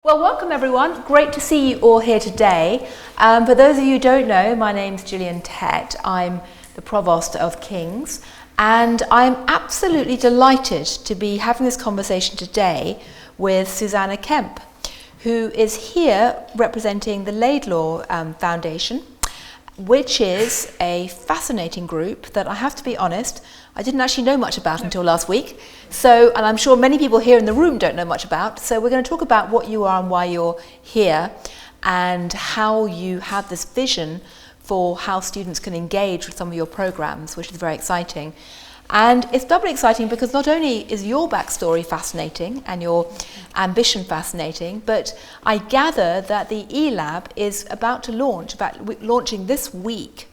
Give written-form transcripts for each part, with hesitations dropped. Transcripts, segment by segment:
Well, welcome everyone. Great to see you all here today. For those of you who don't know, my name's Gillian Tett. I'm the Provost of King's, and I'm absolutely delighted to be having this conversation today with Susanna Kempe, who is here representing the Laidlaw Foundation, which is a fascinating group that I have to be honest, I didn't actually know much about until last week. So, and I'm sure many people here in the room don't know much about. So we're going to talk about what you are and why you're here and how you have this vision for how students can engage with some of your programs, which is very exciting. And it's doubly exciting because not only is your backstory fascinating and your ambition fascinating, but I gather that the eLab is about to launching this week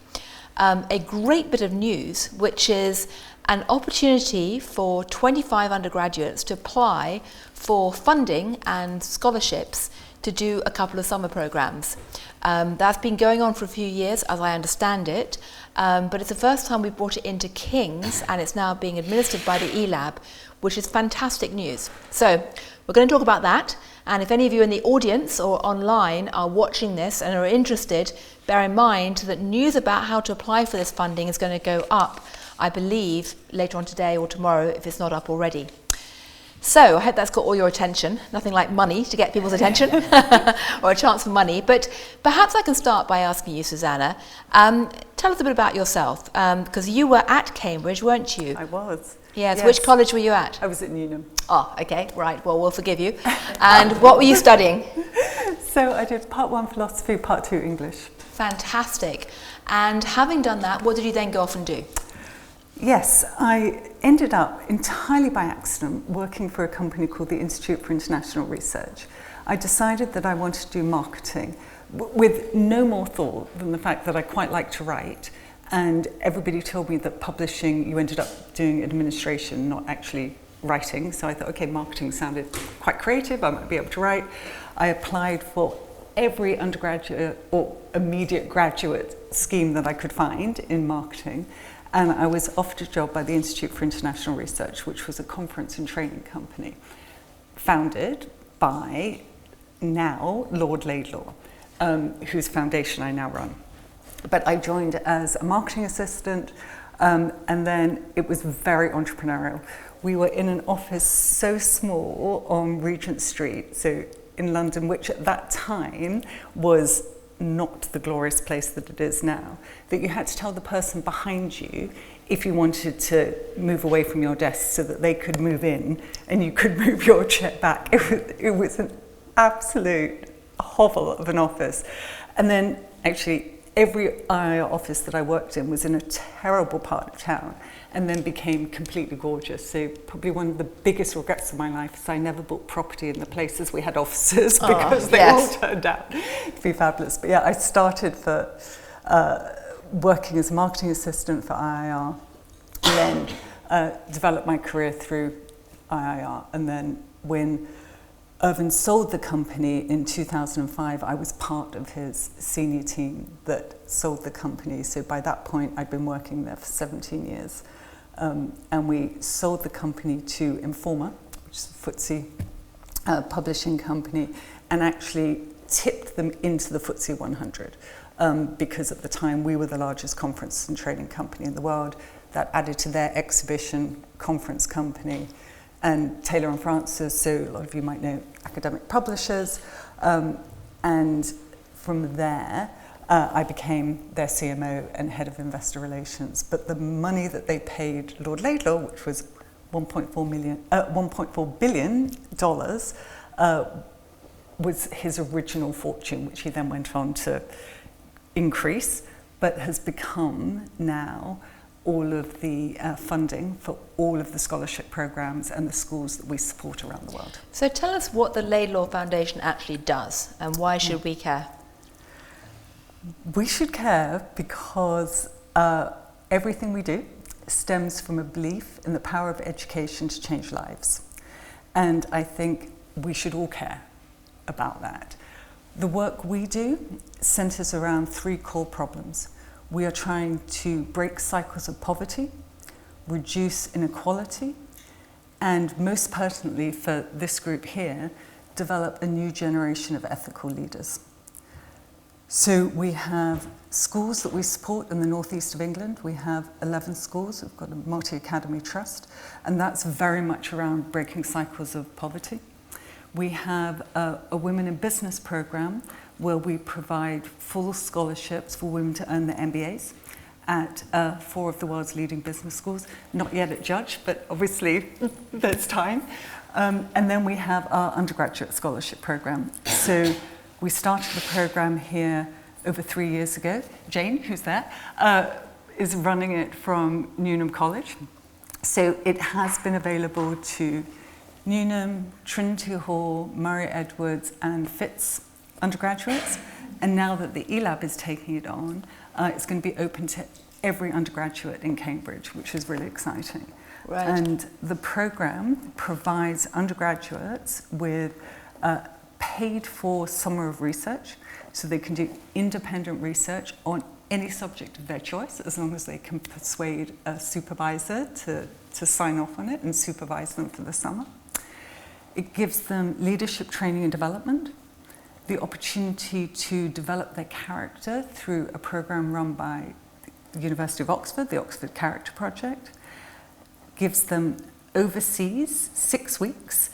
a great bit of news, which is an opportunity for 25 undergraduates to apply for funding and scholarships to do a couple of summer programs. That's been going on for a few years, as I understand it, but it's the first time we brought it into King's, and it's now being administered by the eLab, which is fantastic news. So we're going to talk about that, and if any of you in the audience or online are watching this and are interested, bear in mind that news about how to apply for this funding is going to go up, I believe, later on today or tomorrow, if it's not up already. So I hope that's got all your attention. Nothing like money to get people's attention or a chance for money. But perhaps I can start by asking you, Susanna, tell us a bit about yourself, because you were at Cambridge, weren't you? I was. Yes. Which college were you at? I was at Newnham. Oh, okay, right. Well, we'll forgive you. And what were you studying? So I did part 1 philosophy, part 2 English. Fantastic. And having done that, what did you then go off and do? Yes, I ended up entirely by accident working for a company called the Institute for International Research. I decided that I wanted to do marketing with no more thought than the fact that I quite like to write, and everybody told me that publishing, you ended up doing administration, not actually writing. So I thought, okay, marketing sounded quite creative, I might be able to write. I applied for every undergraduate or immediate graduate scheme that I could find in marketing. And I was offered a job by the Institute for International Research, which was a conference and training company, founded by now Lord Laidlaw, whose foundation I now run. But I joined as a marketing assistant, and then it was very entrepreneurial. We were in an office so small on Regent Street, so in London, which at that time was not the glorious place that it is now, that you had to tell the person behind you if you wanted to move away from your desk so that they could move in and you could move your chair back. It was an absolute hovel of an office. And then actually every IR office that I worked in was in a terrible part of town and then became completely gorgeous. So probably one of the biggest regrets of my life is I never bought property in the places we had offices because they all turned out to be fabulous. But yeah, I started for working as a marketing assistant for IIR, and then developed my career through IIR. And then when Irvin sold the company in 2005, I was part of his senior team that sold the company. So by that point, I'd been working there for 17 years. And we sold the company to Informa, which is a FTSE publishing company, and actually tipped them into the FTSE 100 because at the time we were the largest conference and training company in the world. That added to their exhibition conference company. And Taylor & Francis, so a lot of you might know academic publishers, and from there I became their CMO and head of investor relations. But the money that they paid Lord Laidlaw, which was $1.4 billion, was his original fortune, which he then went on to increase, but has become now all of the funding for all of the scholarship programs and the schools that we support around the world. So tell us what the Laidlaw Foundation actually does and why should we care? We should care because everything we do stems from a belief in the power of education to change lives. And I think we should all care about that. The work we do centers around 3 core problems. We are trying to break cycles of poverty, reduce inequality, and most pertinently for this group here, develop a new generation of ethical leaders. So we have schools that we support in the northeast of England. We have 11 schools. We've got a multi-academy trust, and that's very much around breaking cycles of poverty. We have a Women in Business programme where we provide full scholarships for women to earn their MBAs at 4 of the world's leading business schools. Not yet at Judge, but obviously there's time. And then we have our undergraduate scholarship programme. So we started the programme here over 3 years ago. Jane, who's there, is running it from Newnham College. So it has been available to Newnham, Trinity Hall, Murray Edwards and Fitz undergraduates. And now that the eLab is taking it on, it's going to be open to every undergraduate in Cambridge, which is really exciting. Right. And the programme provides undergraduates with paid for summer of research, so they can do independent research on any subject of their choice, as long as they can persuade a supervisor to sign off on it and supervise them for the summer. It gives them leadership training and development, the opportunity to develop their character through a programme run by the University of Oxford, the Oxford Character Project, gives them overseas 6 weeks,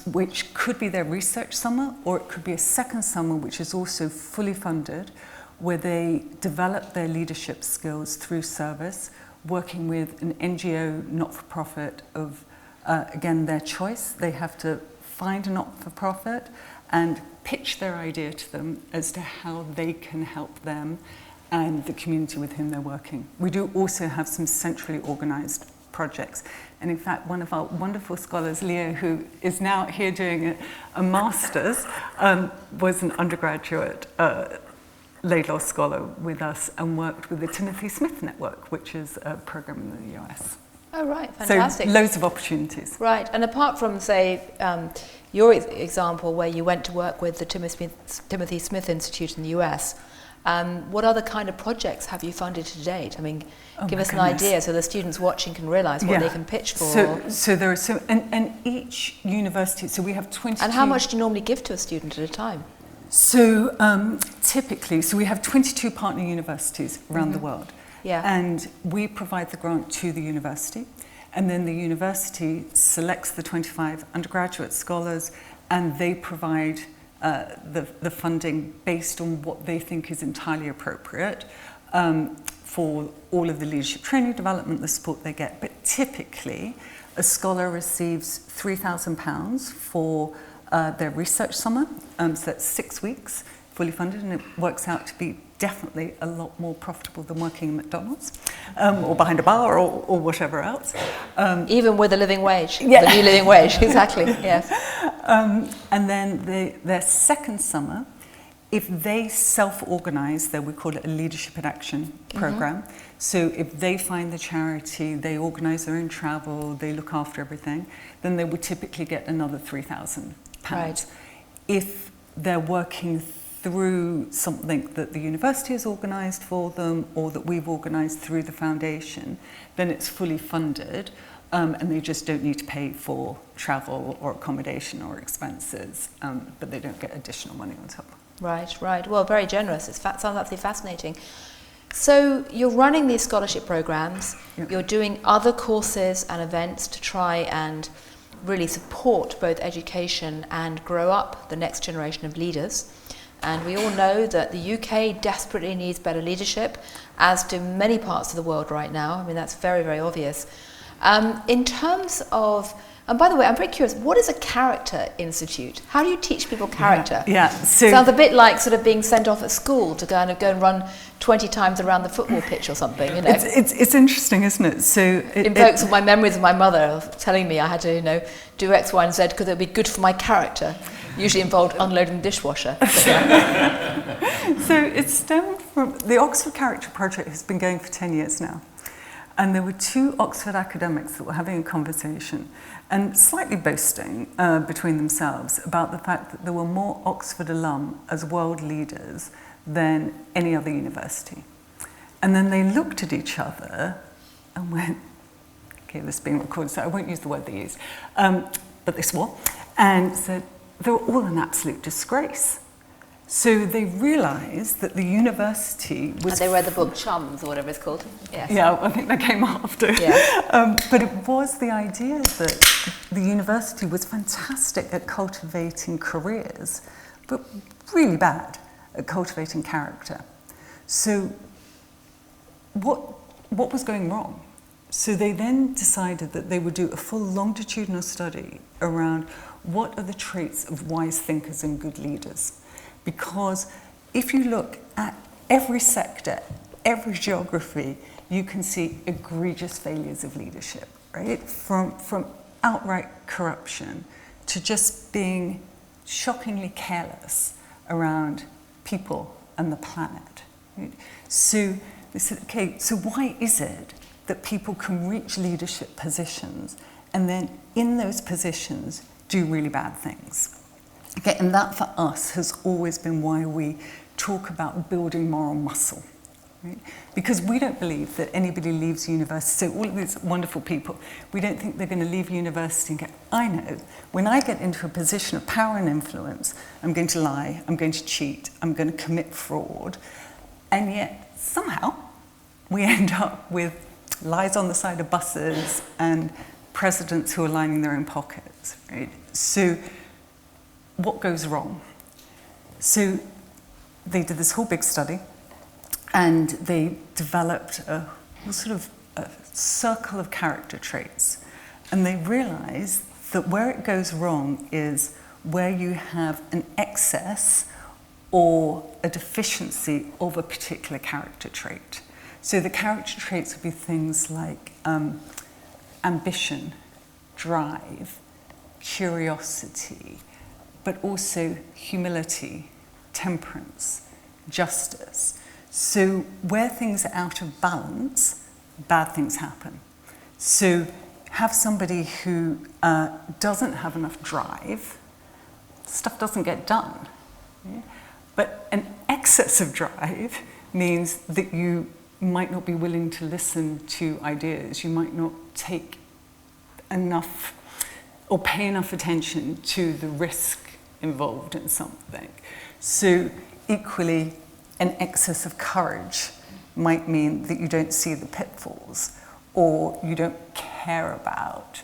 which could be their research summer, or it could be a second summer which is also fully funded, where they develop their leadership skills through service, working with an NGO not-for-profit of, again, their choice. They have to find a not-for-profit and pitch their idea to them as to how they can help them and the community with whom they're working. We do also have some centrally organised projects. And in fact, one of our wonderful scholars, Leo, who is now here doing a master's, was an undergraduate Laidlaw scholar with us and worked with the Timothy Smith Network, which is a program in the US. Oh, right, fantastic. So loads of opportunities. Right, and apart from, say, your example where you went to work with the Timothy Smith Institute in the US, what other kind of projects have you funded to date? I mean, give us an idea so the students watching can realise what they can pitch for. So there are and each university, so we have 22. And how much do you normally give to a student at a time? So typically, so we have 22 partner universities around the world. Yeah. And we provide the grant to the university, and then the university selects the 25 undergraduate scholars, and they provide the funding based on what they think is entirely appropriate for all of the leadership training development, the support they get. But typically, a scholar receives £3,000 for their research summer, so that's 6 weeks, fully funded, and it works out to be definitely a lot more profitable than working in McDonald's or behind a bar or whatever else. Even with a living wage, the new living wage, exactly, yes. And then their second summer, if they self-organise, then we call it a Leadership in Action programme. So if they find the charity, they organise their own travel, they look after everything, then they would typically get another £3,000. Right. If they're working through something that the university has organised for them or that we've organised through the foundation, then it's fully funded, and they just don't need to pay for travel or accommodation or expenses, but they don't get additional money on top. Right, right. Well, very generous. It sounds absolutely fascinating. So you're running these scholarship programs, you're doing other courses and events to try and really support both education and grow up the next generation of leaders. And we all know that the UK desperately needs better leadership, as do many parts of the world right now. I mean, that's very, very obvious. In terms of, and by the way, I'm very curious, what is a character institute? How do you teach people character? So sounds a bit like sort of being sent off at school to kind of go and run 20 times around the football pitch or something, you know. It's interesting, isn't it? So it invokes my memories of my mother telling me I had to, you know, do X, Y, and Z because it would be good for my character. Usually involved unloading the dishwasher. So it stemmed from the Oxford Character Project has been going for 10 years now. And there were two Oxford academics that were having a conversation and slightly boasting between themselves about the fact that there were more Oxford alum as world leaders than any other university. And then they looked at each other and went, okay, this is being recorded, so I won't use the word they used, but they swore, and said, they were all an absolute disgrace. So they realised that the university was... And they read the book Chums, or whatever it's called. Yes. Yeah, I think that came after. Yeah. But it was the idea that the university was fantastic at cultivating careers, but really bad at cultivating character. So what was going wrong? So they then decided that they would do a full longitudinal study around what are the traits of wise thinkers and good leaders. Because if you look at every sector, every geography, you can see egregious failures of leadership, right? From outright corruption to just being shockingly careless around people and the planet. Right? So they said, okay, so why is it that people can reach leadership positions and then in those positions do really bad things? Okay, and that for us has always been why we talk about building moral muscle. Right? Because we don't believe that anybody leaves university, so all of these wonderful people, we don't think they're going to leave university and go, I know, when I get into a position of power and influence, I'm going to lie, I'm going to cheat, I'm going to commit fraud, and yet somehow we end up with lies on the side of buses and presidents who are lining their own pockets. Right? So what goes wrong? So they did this whole big study and they developed a sort of a circle of character traits. And they realized that where it goes wrong is where you have an excess or a deficiency of a particular character trait. So the character traits would be things like ambition, drive, curiosity, but also humility, temperance, justice. So where things are out of balance, bad things happen. So have somebody who doesn't have enough drive, stuff doesn't get done. Yeah? But an excess of drive means that you might not be willing to listen to ideas. You might not take enough or pay enough attention to the risk involved in something. So equally, an excess of courage might mean that you don't see the pitfalls or you don't care about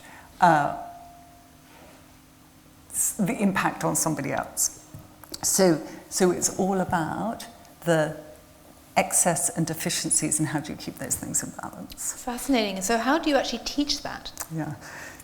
the impact on somebody else. So it's all about the excess and deficiencies and how do you keep those things in balance. Fascinating. So how do you actually teach that? Yeah.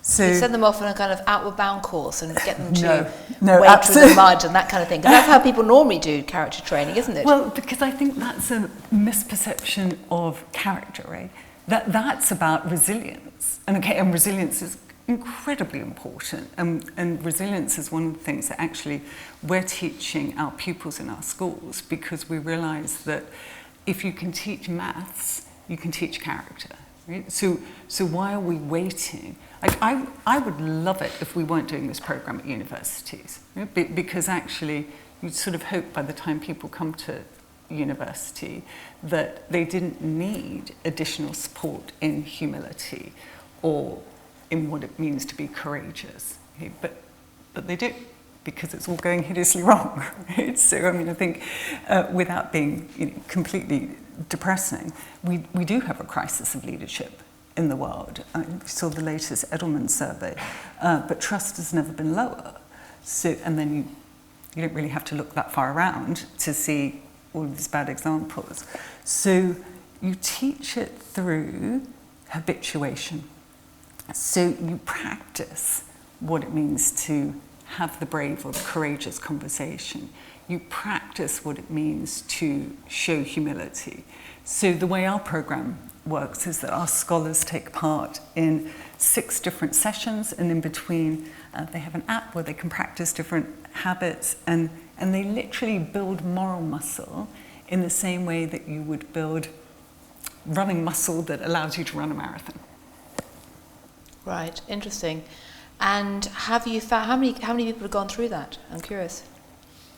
So you send them off on a kind of outward bound course and get them to no, wade absolutely. through the mud and that kind of thing. Because that's how people normally do character training, isn't it? Well, because I think that's a misperception of character, right? That's about resilience. And resilience is incredibly important. And resilience is one of the things that actually we're teaching our pupils in our schools because we realise that if you can teach maths, you can teach character. Right? So why are we waiting? I would love it if we weren't doing this program at universities, right? Because actually you'd sort of hope by the time people come to university that they didn't need additional support in humility or in what it means to be courageous. Okay? But they do, because it's all going hideously wrong. Right? So I mean, I think without being completely depressing, we do have a crisis of leadership in the world. I saw the latest Edelman survey, but trust has never been lower. So, and then you don't really have to look that far around to see all of these bad examples. So you teach it through habituation. So you practice what it means to have the brave or the courageous conversation. You practice what it means to show humility. So the way our program works is that our scholars take part in 6 different sessions, and in between they have an app where they can practice different habits, and they literally build moral muscle in the same way that you would build running muscle that allows you to run a marathon. Right, interesting. And have you found how many people have gone through that? I'm curious.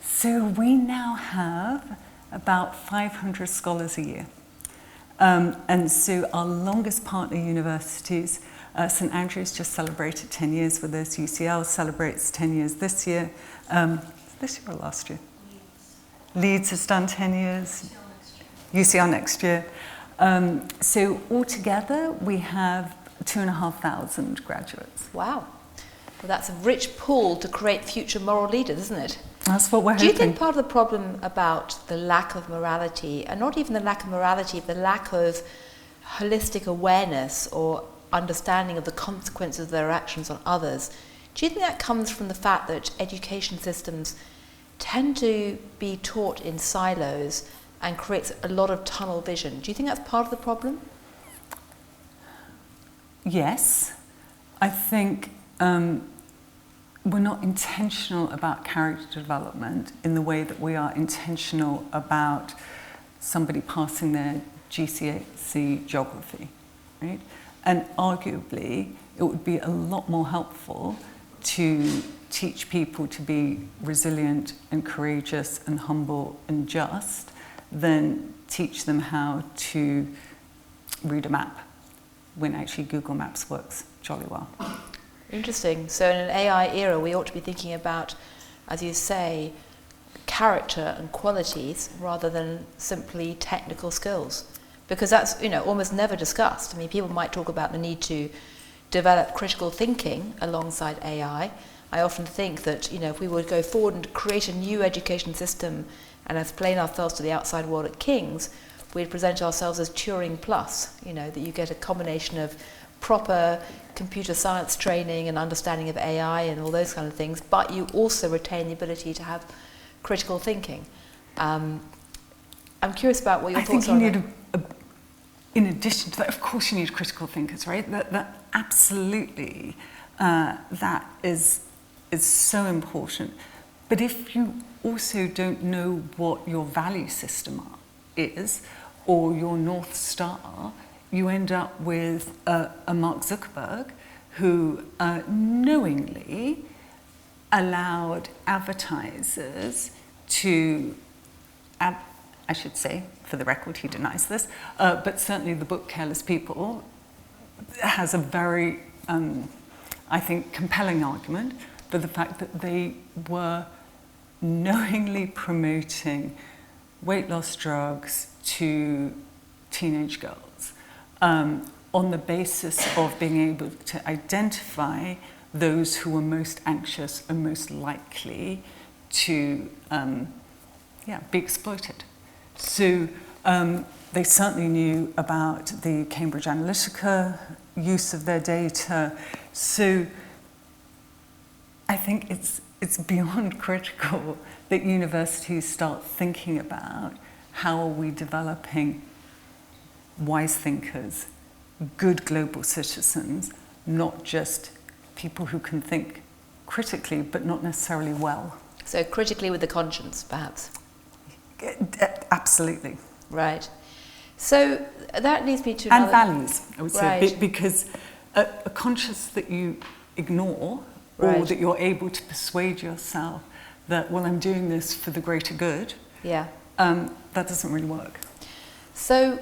So we now have about 500 scholars a year. And so our longest partner universities, St Andrews just celebrated 10 years with us. UCL celebrates 10 years this year. This year or last year? Leeds has done 10 years. UCL next year. So altogether, we have 2,500 graduates. Wow. Well, that's a rich pool to create future moral leaders, isn't it? That's what we're hoping. Do you think part of the problem about the lack of morality, and not even the lack of morality, but the lack of holistic awareness or understanding of the consequences of their actions on others, do you think that comes from the fact that education systems tend to be taught in silos and creates a lot of tunnel vision? Do you think that's part of the problem? Yes. I think we're not intentional about character development in the way that we are intentional about somebody passing their GCSE geography, right? And arguably, it would be a lot more helpful to teach people to be resilient and courageous and humble and just than teach them how to read a map when actually Google Maps works jolly well. Interesting. So in an AI era, we ought to be thinking about, as you say, character and qualities rather than simply technical skills. Because that's, almost never discussed. I mean, people might talk about the need to develop critical thinking alongside AI. I often think that, if we would go forward and create a new education system and explain ourselves to the outside world at King's, we'd present ourselves as Turing Plus, that you get a combination of proper computer science training and understanding of AI and all those kind of things, but you also retain the ability to have critical thinking. I'm curious about what your thoughts are on that. I think you need, in addition to that, of course you need critical thinkers, right? That absolutely, that is so important. But if you also don't know what your value system is, or your North Star, you end up with a Mark Zuckerberg who knowingly allowed advertisers to, I should say, for the record, he denies this, but certainly the book Careless People has a very, I think, compelling argument for the fact that they were knowingly promoting weight loss drugs to teenage girls on the basis of being able to identify those who were most anxious and most likely to be exploited. So they certainly knew about the Cambridge Analytica use of their data. So I think it's beyond critical that universities start thinking about how are we developing wise thinkers, good global citizens, not just people who can think critically but not necessarily well. So critically with the conscience, perhaps? Absolutely. Right. So that leads me to another... And values, I would say, Right. because a conscience that you ignore or Right. that you're able to persuade yourself that, well, I'm doing this for the greater good, Yeah. that doesn't really work. So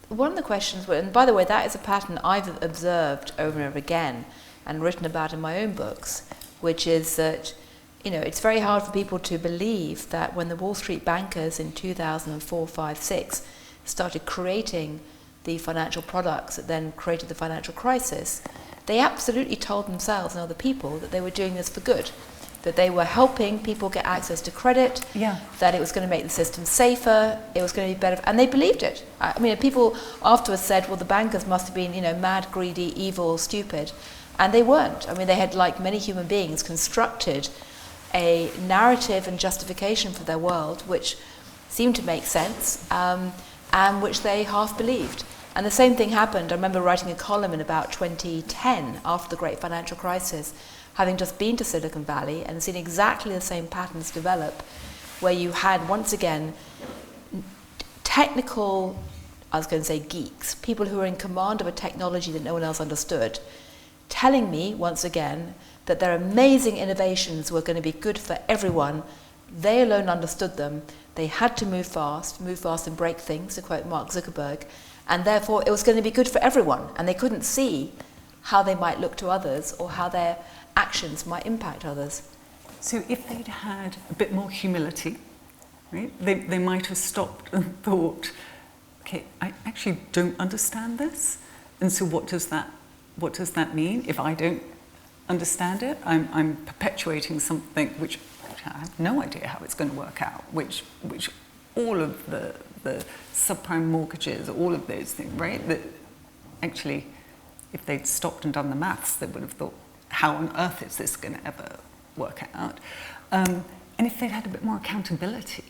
one of the questions, and by the way, that is a pattern I've observed over and over again and written about in my own books, which is that, it's very hard for people to believe that when the Wall Street bankers in 2004, 5, 6 started creating the financial products that then created the financial crisis, they absolutely told themselves and other people that they were doing this for good, that they were helping people get access to credit, that it was going to make the system safer, it was going to be better, and they believed it. I mean, people afterwards said, well, the bankers must have been, mad, greedy, evil, stupid, and they weren't. I mean, they had, like many human beings, constructed a narrative and justification for their world which seemed to make sense, and which they half believed. And the same thing happened. I remember writing a column in about 2010 after the great financial crisis, having just been to Silicon Valley and seen exactly the same patterns develop, where you had, once again, technical, I was going to say geeks, people who were in command of a technology that no one else understood, telling me, once again, that their amazing innovations were going to be good for everyone. They alone understood them. They had to move fast and break things, to quote Mark Zuckerberg, and therefore it was going to be good for everyone. And they couldn't see how they might look to others or how their actions might impact others. So if they'd had a bit more humility, right, they might have stopped and thought, okay, I actually don't understand this, and so what does that mean? If I don't understand it, I'm perpetuating something which I have no idea how it's going to work out, which all of the subprime mortgages, all of those things, right, that actually, if they'd stopped and done the maths, they would have thought, how on earth is this going to ever work out? And if they'd had a bit more accountability,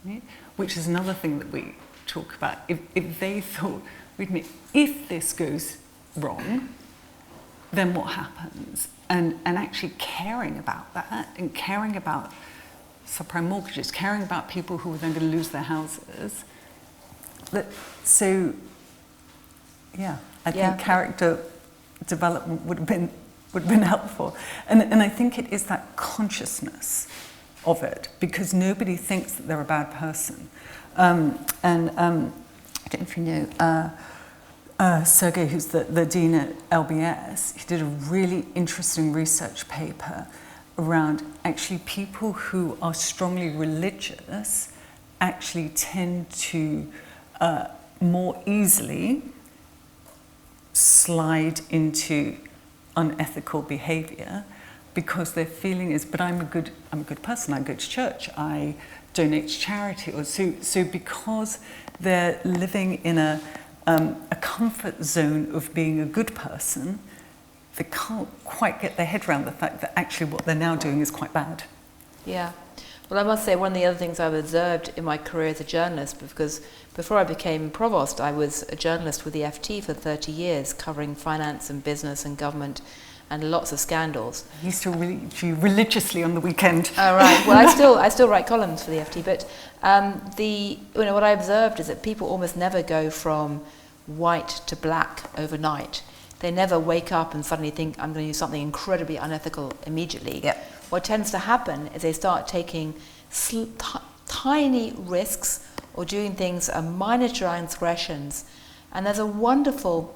right, which is another thing that we talk about, if they thought, wait a minute, if this goes wrong, then what happens? And actually caring about that, and caring about subprime mortgages, caring about people who are then going to lose their houses. So, yeah, I think character development would have been helpful. And I think it is that consciousness of it, because nobody thinks that they're a bad person. I don't know if you know, Sergey, who's the dean at LBS, he did a really interesting research paper around actually people who are strongly religious actually tend to more easily slide into unethical behavior, because their feeling is, but I'm a good person, I go to church, I donate to charity, or so because they're living in a comfort zone of being a good person, they can't quite get their head around the fact that actually what they're now doing is quite bad. Yeah. Well, I must say, one of the other things I've observed in my career as a journalist, because before I became provost, I was a journalist with the FT for 30 years, covering finance and business and government and lots of scandals. I used to read you religiously on the weekend. Oh, right. Well, I still write columns for the FT, but what I observed is that people almost never go from white to black overnight. They never wake up and suddenly think, I'm going to do something incredibly unethical immediately. Yep. What tends to happen is they start taking tiny risks or doing things, minor transgressions. And there's a wonderful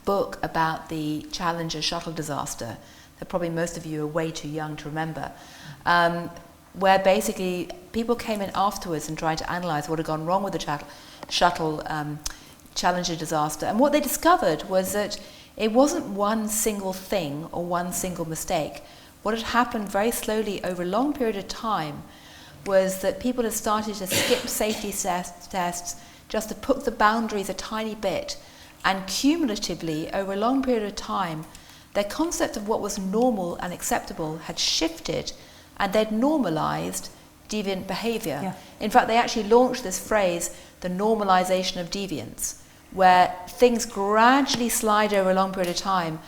book about the Challenger shuttle disaster that probably most of you are way too young to remember, where basically people came in afterwards and tried to analyse what had gone wrong with the shuttle Challenger disaster. And what they discovered was that it wasn't one single thing or one single mistake. What had happened very slowly over a long period of time was that people had started to skip safety tests just to put the boundaries a tiny bit, and cumulatively over a long period of time their concept of what was normal and acceptable had shifted, and they'd normalised deviant behaviour. Yeah. In fact, they actually launched this phrase, the normalisation of deviance, where things gradually slide over a long period of time,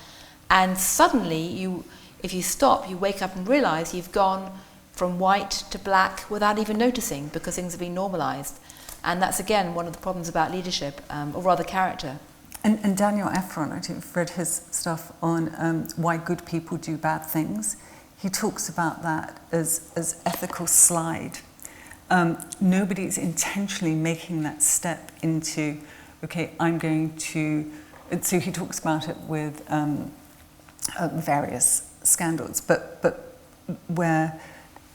and suddenly if you stop, you wake up and realise you've gone from white to black without even noticing, because things have been normalised. And that's, again, one of the problems about leadership, or rather character. And Daniel Efron, I think you've read his stuff on why good people do bad things. He talks about that as ethical slide. Nobody's intentionally making that step into, okay, I'm going to... So he talks about it with various scandals, but where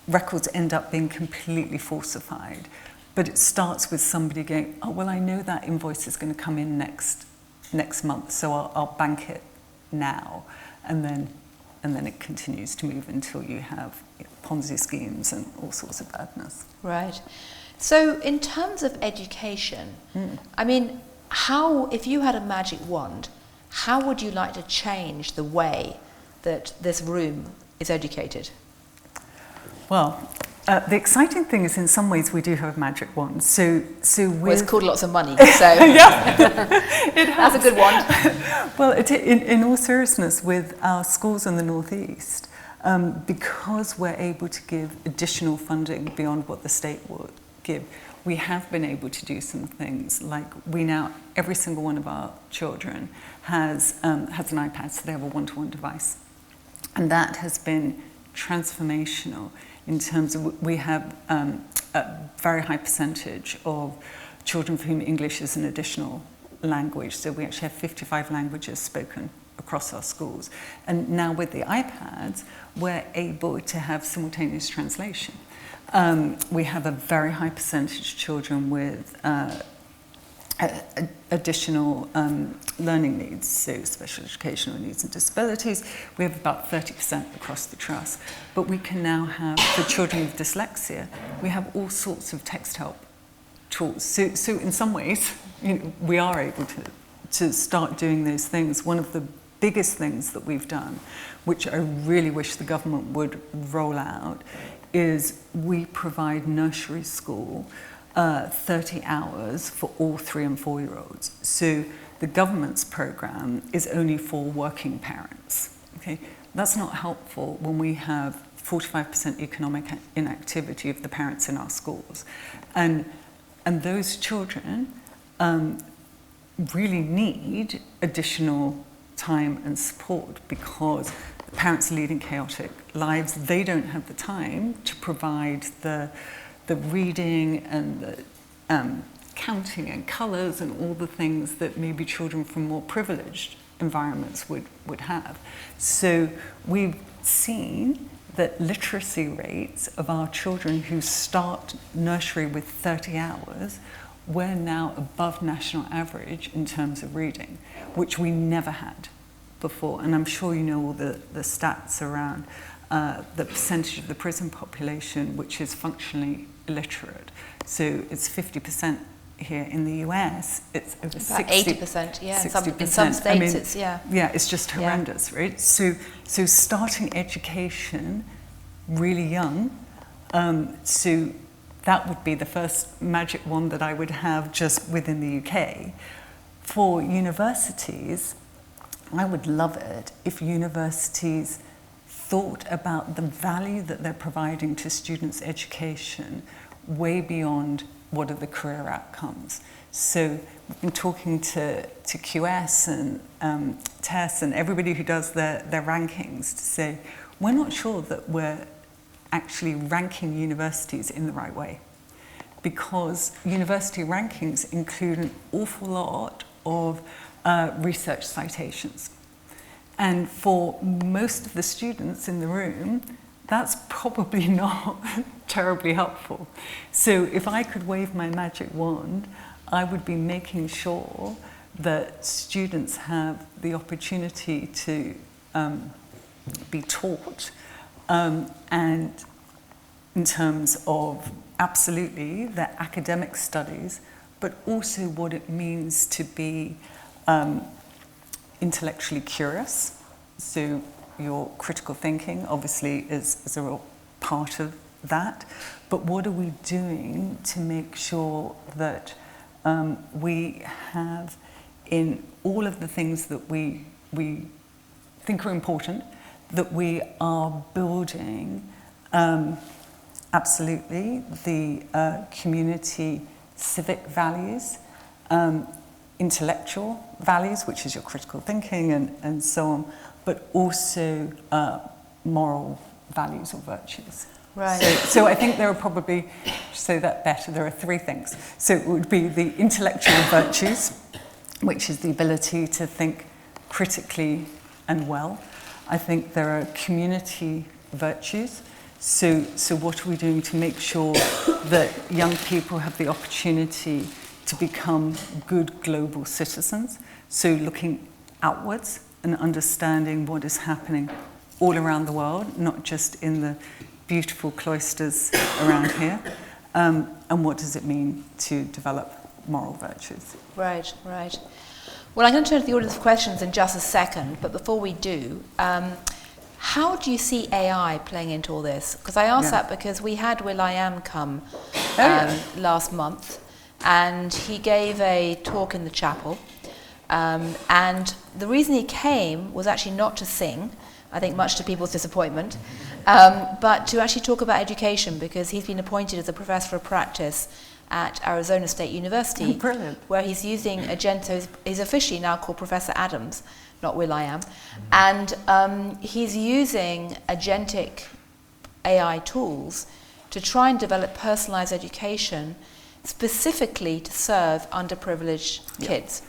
records end up being completely falsified. But it starts with somebody going, oh, well, I know that invoice is going to come in next month, so I'll bank it now. And then it continues to move until you have Ponzi schemes and all sorts of badness. Right. So in terms of education, I mean, if you had a magic wand, how would you like to change the way that this room is educated? Well, the exciting thing is, in some ways, we do have a magic wand. So well, it's called lots of money, so yeah, it has. That's a good wand. Well, in all seriousness, with our schools in the Northeast, because we're able to give additional funding beyond what the state will give, we have been able to do some things. Like every single one of our children has an iPad, so they have a one-to-one device, and that has been transformational. In terms of, we have a very high percentage of children for whom English is an additional language. So we actually have 55 languages spoken across our schools. And now with the iPads, we're able to have simultaneous translation. We have a very high percentage of children with additional learning needs, so special educational needs and disabilities. We have about 30% across the trust. But we can now have, for children with dyslexia, we have all sorts of text help tools. So in some ways, we are able to start doing those things. One of the biggest things that we've done, which I really wish the government would roll out, is we provide nursery school 30 hours for all 3 and 4-year-olds. So the government's programme is only for working parents. Okay, that's not helpful when we have 45% economic inactivity of the parents in our schools, and those children really need additional time and support because the parents are leading chaotic lives. They don't have the time to provide the reading and the counting and colours and all the things that maybe children from more privileged environments would have. So we've seen that literacy rates of our children who start nursery with 30 hours, we're now above national average in terms of reading, which we never had before. And I'm sure you know all the stats around the percentage of the prison population which is functionally illiterate. So it's 50% here in the US. It's over 80%, yeah. 60%. In some states, yeah, it's just horrendous, right? So starting education really young. So that would be the first magic wand that I would have just within the UK. For universities, I would love it if universities thought about the value that they're providing to students' education way beyond what are the career outcomes. So we've been talking to QS and TESS and everybody who does their rankings to say, we're not sure that we're actually ranking universities in the right way, because university rankings include an awful lot of research citations. And for most of the students in the room, that's probably not terribly helpful. So if I could wave my magic wand, I would be making sure that students have the opportunity to be taught, and in terms of absolutely their academic studies, but also what it means to be intellectually curious. So your critical thinking obviously is a real part of that, but what are we doing to make sure that we have in all of the things that we think are important, that we are building absolutely the community civic values, intellectual values, which is your critical thinking and so on, but also moral values or virtues. Right. So I think there are probably, to say that better, there are 3 things. So it would be the intellectual virtues, which is the ability to think critically and well. I think there are community virtues. So what are we doing to make sure that young people have the opportunity to become good global citizens? So looking outwards and understanding what is happening all around the world, not just in the beautiful cloisters around here, and what does it mean to develop moral virtues? Right. Well, I'm going to turn to the audience for questions in just a second, but before we do, how do you see AI playing into all this? Because I asked that because we had will.i.am come last month, and he gave a talk in the chapel, and the reason he came was actually not to sing, I think much to people's disappointment, but to actually talk about education, because he's been appointed as a professor of practice at Arizona State University, where he's using Agento. He's officially now called Professor Adams, not will.i.am, and he's using agentic AI tools to try and develop personalized education specifically to serve underprivileged kids.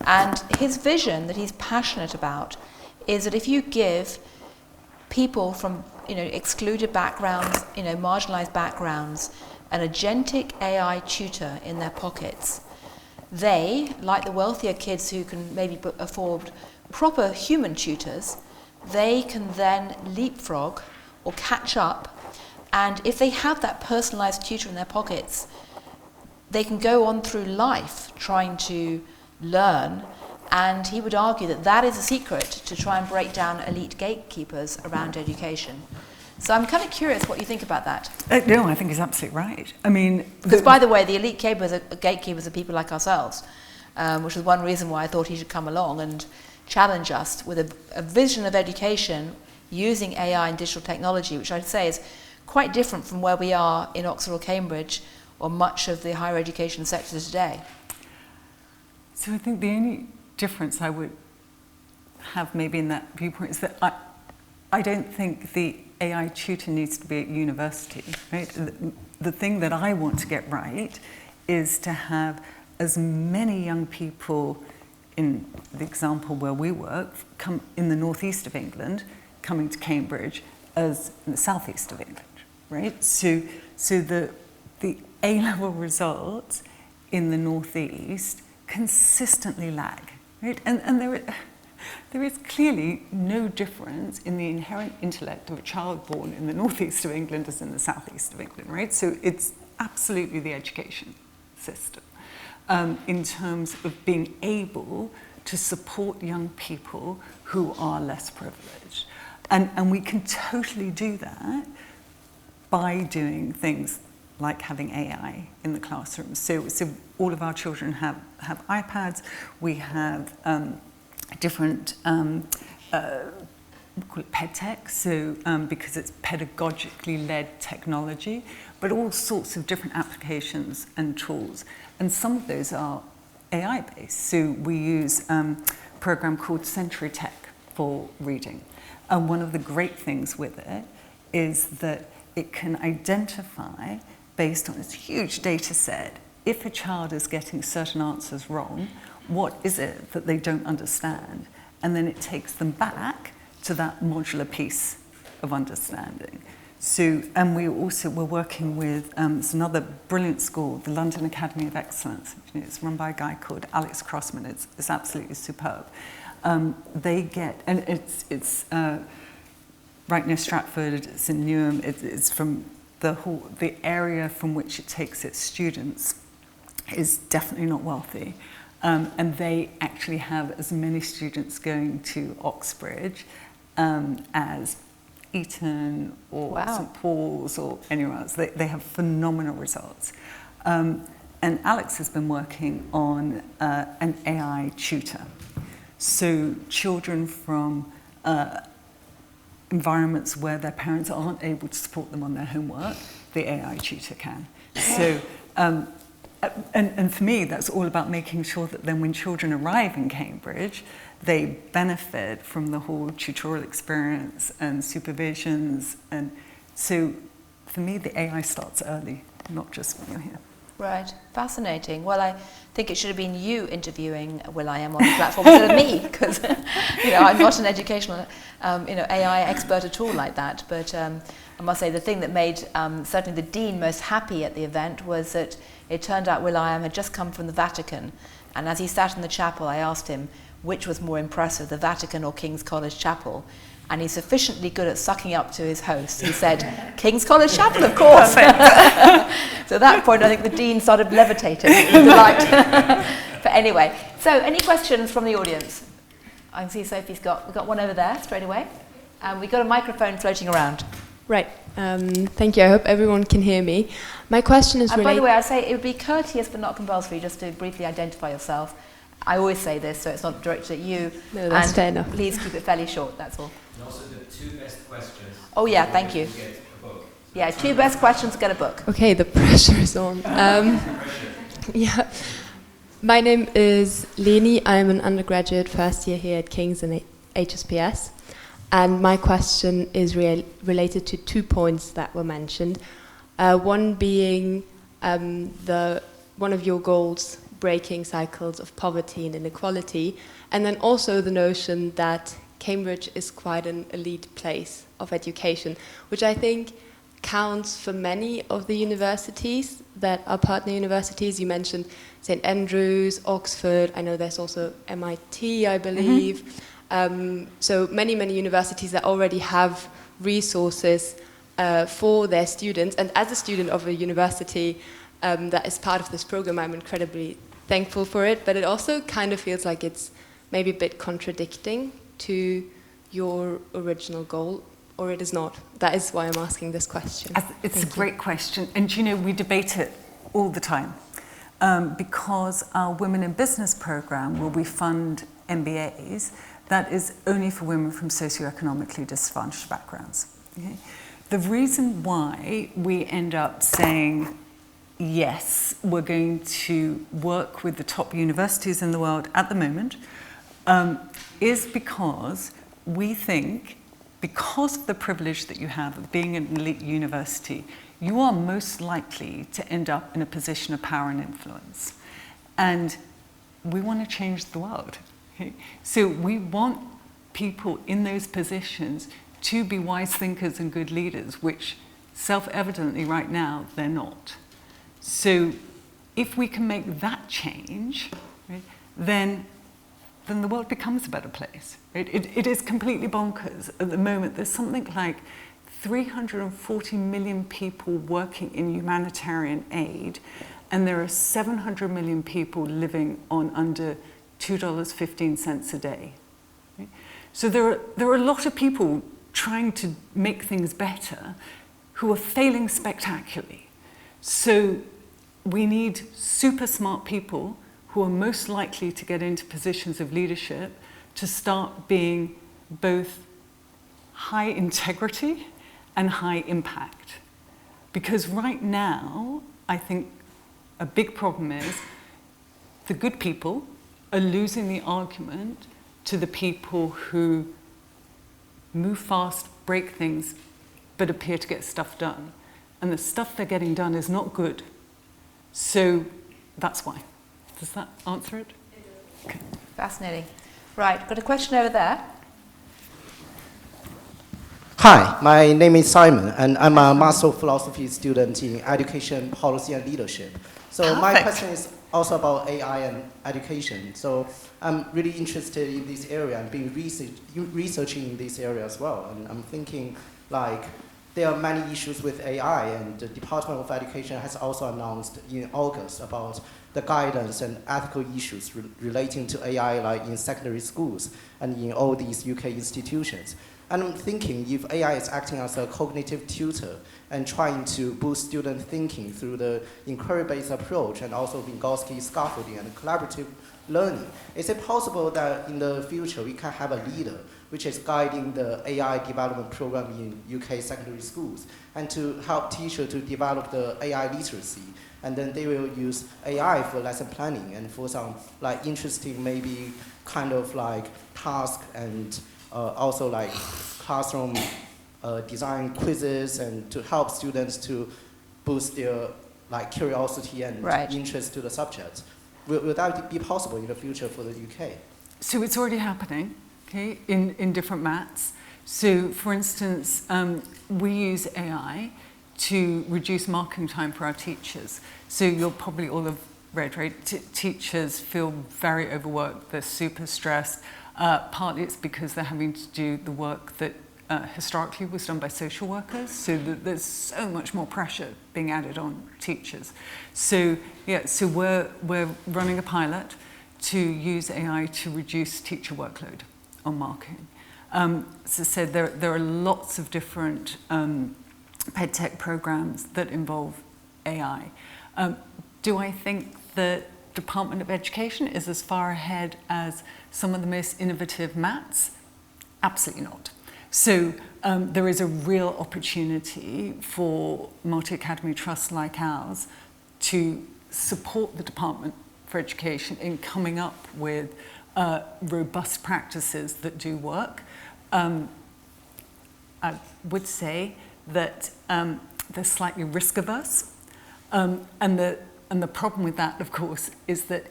And his vision that he's passionate about is that if you give people from excluded backgrounds, marginalized backgrounds, an agentic AI tutor in their pockets, they, like the wealthier kids who can maybe afford proper human tutors, they can then leapfrog or catch up, and if they have that personalized tutor in their pockets, they can go on through life trying to learn. And he would argue that that is a secret to try and break down elite gatekeepers around education. So I'm kind of curious what you think about that. No, I think he's absolutely right. I mean, because by the way, the elite gatekeepers are people like ourselves, which is one reason why I thought he should come along and challenge us with a vision of education using AI and digital technology, which I'd say is quite different from where we are in Oxford or Cambridge or much of the higher education sector today. So I think the only difference I would have maybe in that viewpoint is that I don't think the AI tutor needs to be at university, right? The thing that I want to get right is to have as many young people, in the example where we work, come in the northeast of England, coming to Cambridge, as in the southeast of England, right? So the A-level results in the northeast consistently lag, right? And there is clearly no difference in the inherent intellect of a child born in the northeast of England as in the southeast of England, right? So it's absolutely the education system in terms of being able to support young people who are less privileged. And we can totally do that by doing things like having AI in the classroom. So all of our children have iPads. We have different, we call it pedtech, so because it's pedagogically led technology, but all sorts of different applications and tools. And some of those are AI based. So we use a program called Century Tech for reading. And one of the great things with it is that it can identify, based on its huge data set, if a child is getting certain answers wrong, what is it that they don't understand? And then it takes them back to that modular piece of understanding. So, and we're working with it's another brilliant school, the London Academy of Excellence. It's run by a guy called Alex Crossman. It's absolutely superb. They get, and it's right near Stratford. It's in Newham. It's from the area from which it takes its students is definitely not wealthy. And they actually have as many students going to Oxbridge as Eton or St Paul's or anywhere else. They have phenomenal results. And Alex has been working on an AI tutor. So children from environments where their parents aren't able to support them on their homework, the AI tutor can. So, and for me, that's all about making sure that then when children arrive in Cambridge, they benefit from the whole tutorial experience and supervisions. And so for me, the AI starts early, not just when you're here. Right, fascinating. Well, I think it should have been you interviewing Will.i.am on the platform instead of me, because I'm not an educational AI expert at all like that. But I must say the thing that made certainly the Dean most happy at the event was that it turned out Will.i.am had just come from the Vatican, and as he sat in the chapel, I asked him which was more impressive, the Vatican or King's College Chapel. And he's sufficiently good at sucking up to his host. He said, King's College Chapel, of course. So at that point, I think the Dean started levitating with delight. But anyway, so any questions from the audience? I can see we've got one over there straight away. We've got a microphone floating around. Right. Thank you. I hope everyone can hear me. My question is by the way, I'd say it would be courteous but not compulsory just to briefly identify yourself. I always say this, so it's not directed at you. No, that's fair enough. Please keep it fairly short, that's all. And also the two best questions. Oh yeah, thank you. Get a book. Yeah, two best questions to get a book. Okay, the pressure is on. Yeah. My name is Leni. I'm an undergraduate first year here at King's and HSPS. And my question is related to 2 points that were mentioned. One being one of your goals breaking cycles of poverty and inequality, and then also the notion that Cambridge is quite an elite place of education, which I think counts for many of the universities that are partner universities. You mentioned St. Andrews, Oxford, I know there's also MIT, I believe. So many universities that already have resources for their students. And as a student of a university that is part of this program, I'm incredibly thankful for it, but it also kind of feels like it's maybe a bit contradicting to your original goal, or it is not. That is why I'm asking this question. It's a great question, and you know, we debate it all the time because our Women in Business program, where we fund MBAs, that is only for women from socioeconomically disadvantaged backgrounds. Okay? The reason why we end up saying, yes, we're going to work with the top universities in the world at the moment, is because we think, because of the privilege that you have of being an elite university, you are most likely to end up in a position of power and influence. And we want to change the world. Okay? So we want people in those positions to be wise thinkers and good leaders, which self-evidently right now they're not. So if we can make that change, right, then the world becomes a better place. Right? It is completely bonkers. At the moment, there's something like 340 million people working in humanitarian aid, and there are 700 million people living on under $2.15 a day. Right? So there are a lot of people trying to make things better who are failing spectacularly. So we need super smart people who are most likely to get into positions of leadership to start being both high integrity and high impact. Because right now, I think a big problem is the good people are losing the argument to the people who move fast, break things, but appear to get stuff done. And the stuff they're getting done is not good. So that's why. Does that answer it? Okay. Fascinating. Right, got a question over there. Hi, my name is Simon, and I'm a Master of Philosophy student in Education, Policy, and Leadership. So Perfect. My question is also about AI and education. So I'm really interested in this area and been researching in this area as well. And I'm thinking, like, there are many issues with AI, and the Department of Education has also announced in August about the guidance and ethical issues relating to AI, like in secondary schools and in all these UK institutions. And I'm thinking, if AI is acting as a cognitive tutor and trying to boost student thinking through the inquiry-based approach and also Vygotsky scaffolding and collaborative learning, is it possible that in the future we can have a leader which is guiding the AI development program in UK secondary schools and to help teachers to develop the AI literacy? And then they will use AI for lesson planning and for some like interesting maybe kind of like task and also like classroom design quizzes and to help students to boost their like curiosity and interest to the subject. Will that be possible in the future for the UK? So it's already happening, okay, in different mats. So for instance, we use AI to reduce marking time for our teachers. So you'll probably all have read, right? Teachers feel very overworked, they're super stressed. Partly it's because they're having to do the work that historically was done by social workers, so there's so much more pressure being added on teachers. So yeah, so we're running a pilot to use AI to reduce teacher workload on marking. As I said, there are lots of different PedTech programs that involve AI. Do I think the Department of Education is as far ahead as some of the most innovative mats? Absolutely not. So there is a real opportunity for multi-academy trusts like ours to support the Department for Education in coming up with robust practices that do work. I would say that they're slightly risk averse, and that the problem with that, of course, is that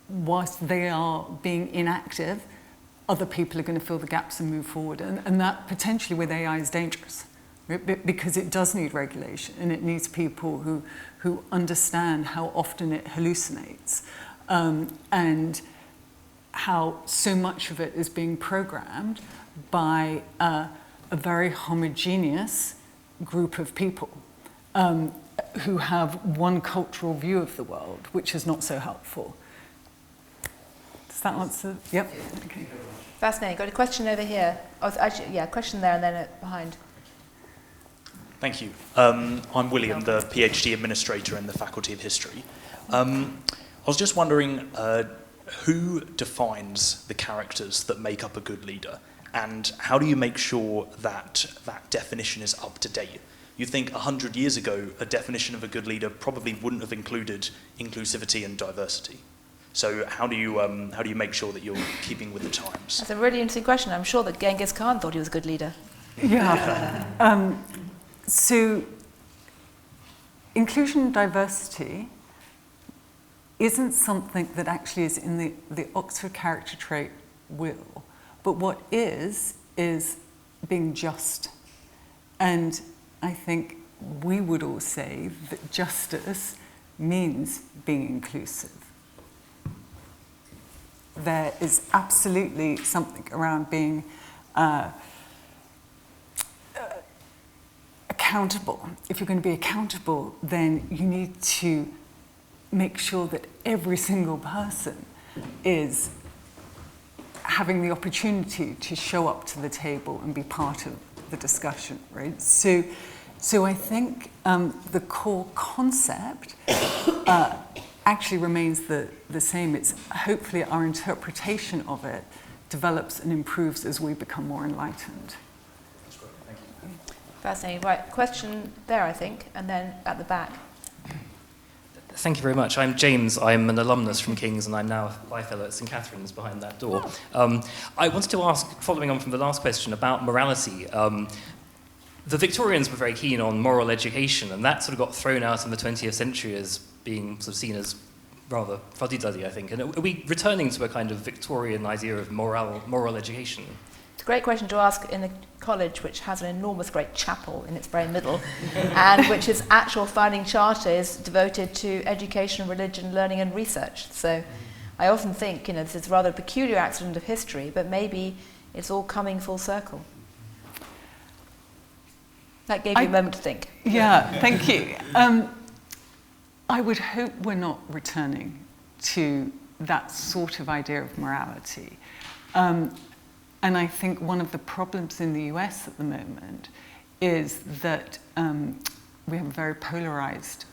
whilst they are being inactive, other people are going to fill the gaps and move forward. And that potentially with AI is dangerous, right? Because it does need regulation, and it needs people who understand how often it hallucinates, and how so much of it is being programmed by a very homogeneous group of people who have one cultural view of the world, which is not so helpful. Does that answer? Yep. Okay. Fascinating. Got a question over here. Oh, actually, yeah, question there and then behind. Thank you. I'm William, the PhD administrator in the Faculty of History. I was just wondering who defines the characters that make up a good leader, and how do you make sure that that definition is up to date? You think 100 years ago, a definition of a good leader probably wouldn't have included inclusivity and diversity. So how do you make sure that you're keeping with the times? That's a really interesting question. I'm sure that Genghis Khan thought he was a good leader. Yeah. So inclusion and diversity isn't something that actually is in the Oxford character trait will, but what is being just. And I think we would all say that justice means being inclusive. There is absolutely something around being accountable. If you're going to be accountable, then you need to make sure that every single person is having the opportunity to show up to the table and be part of the discussion, right? So I think the core concept actually remains the same. It's hopefully our interpretation of it develops and improves as we become more enlightened. That's great, thank you. Fascinating. Right, question there, I think, and then at the back. Thank you very much. I'm James. I'm an alumnus from King's, and I'm now a Life Fellow at St Catherine's behind that door. I wanted to ask, following on from the last question about morality, the Victorians were very keen on moral education, and that sort of got thrown out in the 20th century as being sort of seen as rather fuddy-duddy, I think. And are we returning to a kind of Victorian idea of moral education? It's a great question to ask in a college which has an enormous great chapel in its very middle, and which its actual founding charter is devoted to education, religion, learning and research. So I often think, this is a rather peculiar accident of history, but maybe it's all coming full circle. That gave you a moment to think. Yeah, thank you. I would hope we're not returning to that sort of idea of morality. And I think one of the problems in the US at the moment is that we have a very polarized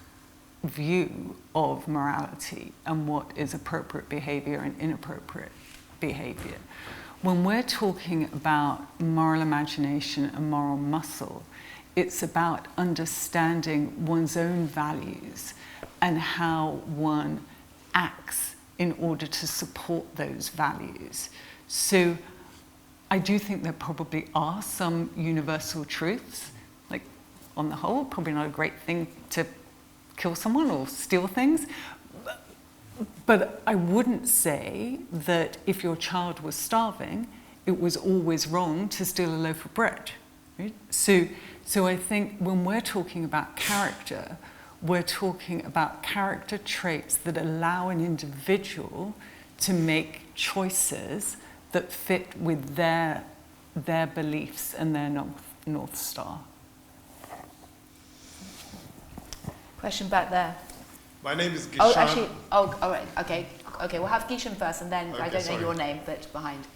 view of morality and what is appropriate behavior and inappropriate behavior. When we're talking about moral imagination and moral muscle, it's about understanding one's own values and how one acts in order to support those values. So I do think there probably are some universal truths, like on the whole, probably not a great thing to kill someone or steal things. But I wouldn't say that if your child was starving, it was always wrong to steal a loaf of bread. Right? So I think when we're talking about character, we're talking about character traits that allow an individual to make choices that fit with their beliefs and their North Star. Question back there. My name is Gishan. Oh, actually, all right, okay, we'll have Gishan first, and then I don't sorry. know your name, but behind.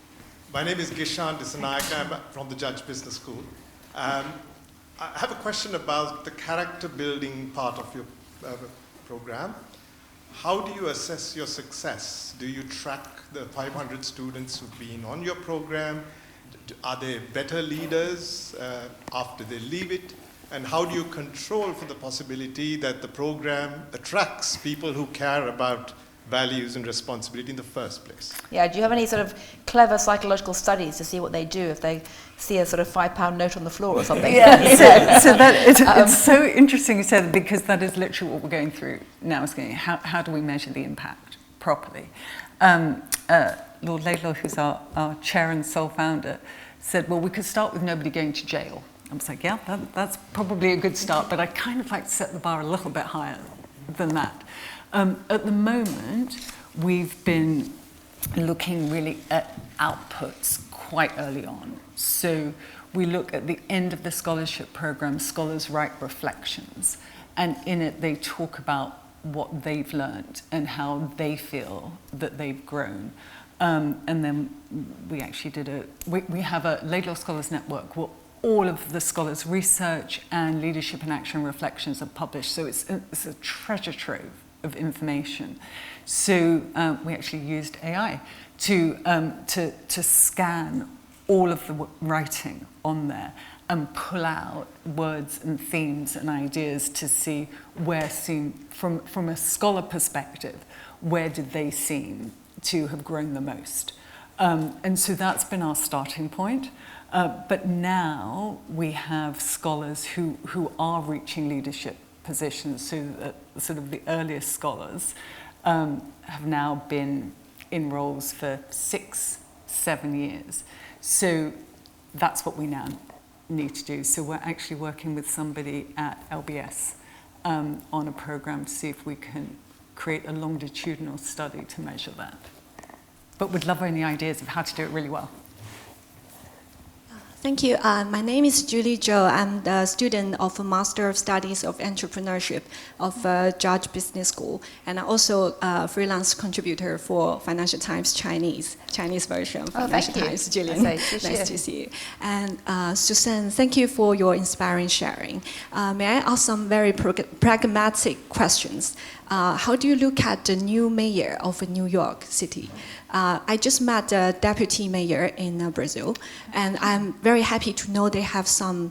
My name is Gishan Disanayake. I'm from the Judge Business School. I have a question about the character building part of your program. How do you assess your success? Do you track the 500 students who've been on your program? Are they better leaders after they leave it? And how do you control for the possibility that the program attracts people who care about values and responsibility in the first place. Yeah, do you have any sort of clever psychological studies to see what they do if they see a sort of £5 note on the floor or something? Yeah, so that it's so interesting you said that, because that is literally what we're going through now, is going, how do we measure the impact properly? Lord Laidlaw, who's our chair and sole founder, said, well, we could start with nobody going to jail. I was like, yeah, that's probably a good start, but I kind of like to set the bar a little bit higher than that. At the moment, we've been looking really at outputs quite early on. So we look at the end of the scholarship program, Scholars Write Reflections, and in it they talk about what they've learned and how they feel that they've grown. And then we actually we have a Laidlaw Scholars Network where all of the scholars' research and leadership and action reflections are published. So it's a treasure trove of information. So we actually used AI to scan all of the writing on there and pull out words and themes and ideas to see where from a scholar perspective, where did they seem to have grown the most. And so that's been our starting point. But now we have scholars who are reaching leadership positions, so that sort of the earliest scholars have now been in roles for 6-7 years. So that's what we now need to do. So we're actually working with somebody at LBS on a program to see if we can create a longitudinal study to measure that. But would love any ideas of how to do it really well. Thank you. My name is Julie Zhou. I'm the student of a Master of Studies of Entrepreneurship of Judge Business School, and I'm also a freelance contributor for Financial Times Chinese version of Financial Times. Julian, nice to see you. And Susanna, thank you for your inspiring sharing. May I ask some very pragmatic questions? How do you look at the new mayor of New York City? I just met the deputy mayor in Brazil, and I'm very happy to know they have some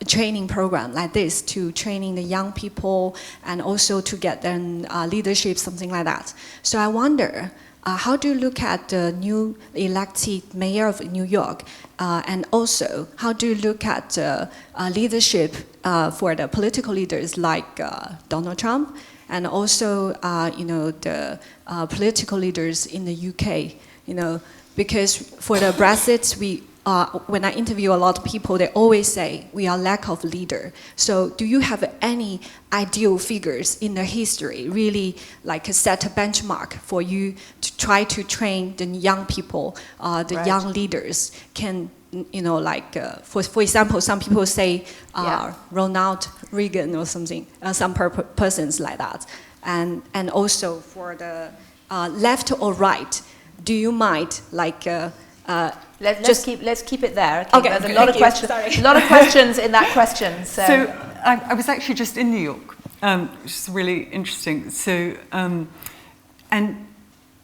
training program like this to training the young people and also to get them leadership, something like that. So I wonder, how do you look at the new elected mayor of New York? And also, how do you look at leadership for the political leaders like Donald Trump? And also, the political leaders in the UK, because for the Brexit, when I interview a lot of people, they always say we are lack of leader. So do you have any ideal figures in the history, really like set a benchmark for you to try to train the young people, young leaders can, for example, some people say Ronald Reagan or something, some persons like that. And also for the left or right, do you mind Let's keep it there. Okay, there's a lot of questions. A lot of questions in that question. So I was actually just in New York, which is really interesting. So and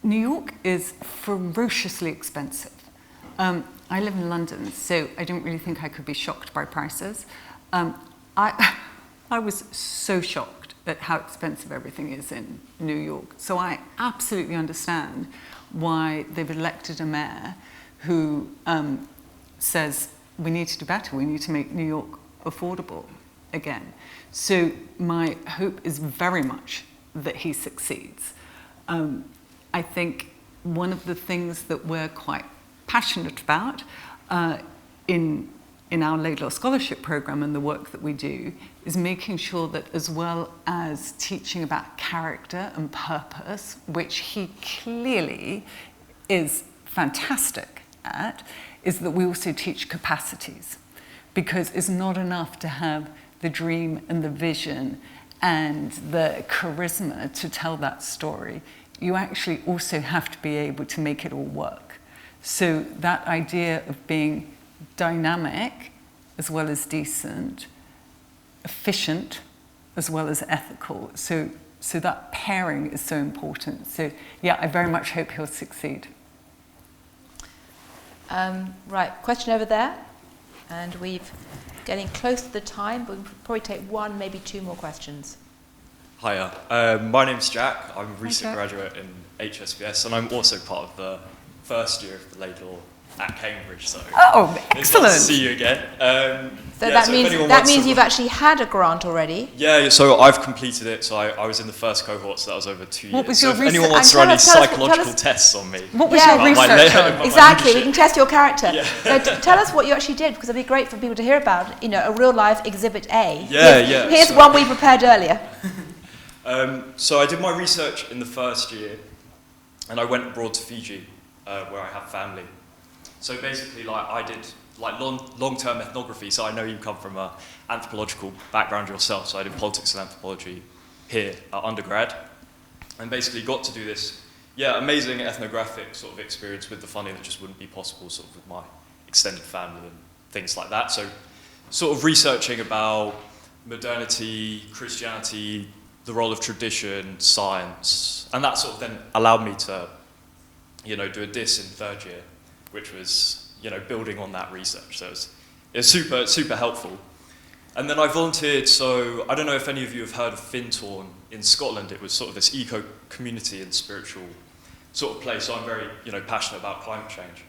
New York is ferociously expensive. I live in London, so I didn't really think I could be shocked by prices. I was so shocked at how expensive everything is in New York. So I absolutely understand why they've elected a mayor who says we need to do better, we need to make New York affordable again. So my hope is very much that he succeeds. I think one of the things that we're quite passionate about in our Laidlaw Scholarship Programme and the work that we do is making sure that, as well as teaching about character and purpose, which he clearly is fantastic at, is that we also teach capacities. Because it's not enough to have the dream and the vision and the charisma to tell that story. You actually also have to be able to make it all work. So that idea of being dynamic as well as decent, efficient as well as ethical. So that pairing is so important. So yeah, I very much hope he'll succeed. Right, question over there. And we're getting close to the time, but we'll probably take one, maybe two more questions. Hiya, my name's Jack. I'm a recent graduate in HSBS, and I'm also part of the first year of the Laidlaw at Cambridge. So it's nice to see you again. That means you've actually had a grant already. Yeah, so I've completed it. So I was in the first cohort, so that was over 2 years. What was your so if anyone wants to run any psychological tests on me, what was your research on? Exactly, we can test your character. Yeah. Tell us what you actually did, because it'd be great for people to hear about. A real life Exhibit A. Here's one we prepared earlier. So I did my research in the first year, and I went abroad to Fiji, where I have family. So basically, I did long-term ethnography. So I know you come from an anthropological background yourself. So I did politics and anthropology here at undergrad, and basically got to do this, amazing ethnographic sort of experience with the funding that just wouldn't be possible sort of with my extended family and things like that. So sort of researching about modernity, Christianity, the role of tradition, science, and that sort of then allowed me to, do a DIS in third year, which was, building on that research. So it was super, super helpful. And then I volunteered, so I don't know if any of you have heard of Fintorn in Scotland. It was sort of this eco-community and spiritual sort of place. So I'm very, passionate about climate change.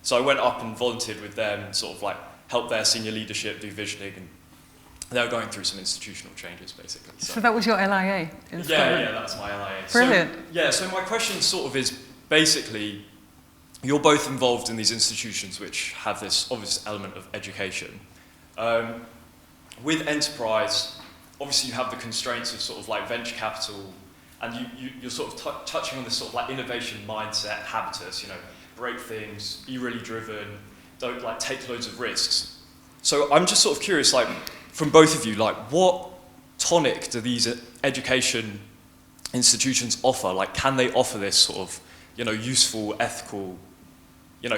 So I went up and volunteered with them, sort of help their senior leadership do visioning, and they were going through some institutional changes, basically. So that was your LIA in Scotland? Yeah, that's my LIA. Brilliant. So my question sort of is basically, you're both involved in these institutions which have this obvious element of education. With enterprise, obviously you have the constraints of sort of venture capital, and you're sort of touching on this sort of innovation mindset, habitus, break things, be really driven, don't take loads of risks. So I'm just sort of curious, from both of you, what tonic do these education institutions offer? Can they offer this sort of, useful, ethical,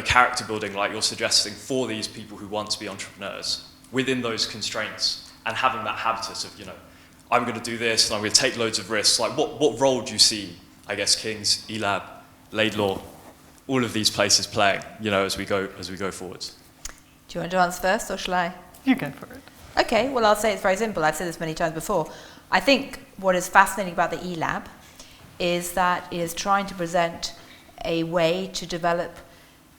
character building like you're suggesting for these people who want to be entrepreneurs within those constraints, and having that habitus of, I'm going to do this and I'm going to take loads of risks? What role do you see, I guess, King's, eLab, Laidlaw, all of these places playing, as we go forwards? Do you want to answer first, or shall I? You go for it. Okay, well, I'll say it's very simple. I've said this many times before. I think what is fascinating about the eLab is that it is trying to present a way to develop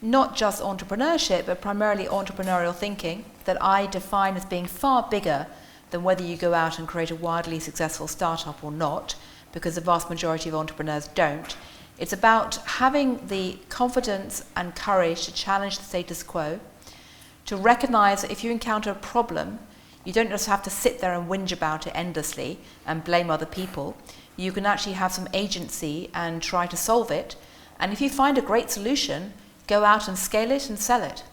not just entrepreneurship, but primarily entrepreneurial thinking that I define as being far bigger than whether you go out and create a wildly successful startup or not, because the vast majority of entrepreneurs don't. It's about having the confidence and courage to challenge the status quo, to recognize that if you encounter a problem, you don't just have to sit there and whinge about it endlessly and blame other people. You can actually have some agency and try to solve it. And if you find a great solution, go out and scale it and sell it.